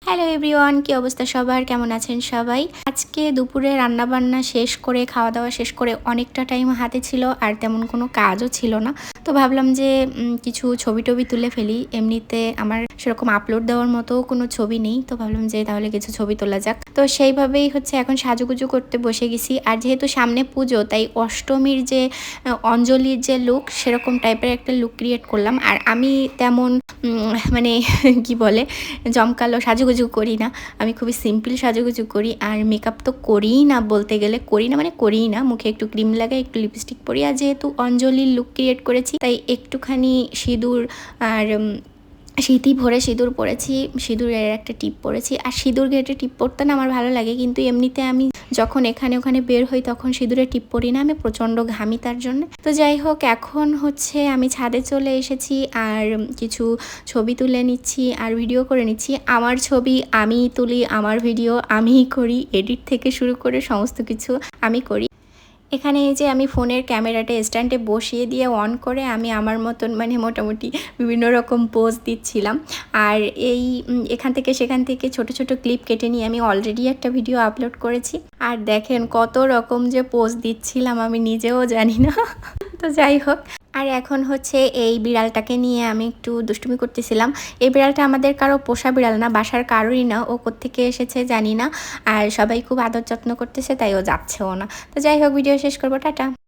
Hello everyone, কি অবস্থা সবার? কেমন আছেন সবাই? আজকে দুপুরে রান্নাবান্না শেষ করে, খাওয়া দাওয়া শেষ করে অনেকটা টাইম হাতে ছিল, আর তেমন কোনো কাজও ছিল না। তো ভাবলাম যে কিছু ছবি টবি তুলে ফেলি। এমনিতে আমার সেরকম আপলোড দেওয়ার মতো কোনো ছবি নেই, তো ভাবলাম যে তাহলে কিছু ছবি তোলা যাক। তো সেইভাবেই এখন সাজুগুজু করতে বসে গেছি। আর যেহেতু সামনে পুজো, তাই অষ্টমীর যে অঞ্জলির যে লুক, সেরকম টাইপের একটা লুক ক্রিয়েট করলাম। আর আমি তেমন মানে কি বলে জমকালো সাজুগুজু করি না। আমি খুবই সিম্পল সাজুগুজু করি, আর মেকআপ তো করিই না, বলতে গেলে করি না মানে করিই না। মুখে একটু ক্রিম লাগাই, একটু লিপস্টিক পরি। আর যেহেতু অঞ্জলির লুক ক্রিয়েট করেছি, তাই একটুখানি সিঁদুর আর সিঁথি ভরে সিঁদুর পরেছি, সিঁদুরের একটা টিপ পরেছি। আর সিঁদুর ঘেঁটে টিপ পরতে না আমার ভালো লাগে, কিন্তু এমনিতে আমি যখন এখানে ওখানে বের হই তখন সিঁদুরের টিপ পরি না, আমি প্রচণ্ড ঘামি তার জন্য। তো যাই হোক, এখন আমি ছাদে চলে এসেছি, আর কিছু ছবি তুলে নিচ্ছি আর ভিডিও করে নিচ্ছি। আমার ছবি আমি তুলি, আমার ভিডিও আমিই করি, এডিট থেকে শুরু করে সমস্ত কিছু আমি করি। এখানে এই যে আমি ফোনের ক্যামেরাটা স্ট্যান্ডে বসিয়ে দিয়ে অন করে আমি আমার মতন মোটামুটি বিভিন্ন রকম পোজ দিচ্ছিলাম। আর এখান থেকে সেখান থেকে ছোট ছোট ক্লিপ কেটে নিয়ে আমি অলরেডি একটা ভিডিও আপলোড করেছি। আর দেখেন কত রকম যে পোজ দিচ্ছিলাম, আমি নিজেও জানি না। তো যাই হোক, আর এখন এই বিড়ালটাকে নিয়ে আমি একটু দুষ্টুমি করতেছিলাম। এই বিড়ালটা আমাদের কারো পোষা বিড়াল না, বাসার কারোরই না, ও কোত্থেকে এসেছে জানি না। আর সবাই খুব আদর যত্ন করতেছে, তাই ও যাচ্ছেও না। তো যাই হোক, ভিডিও শেষ করবো, টাটা।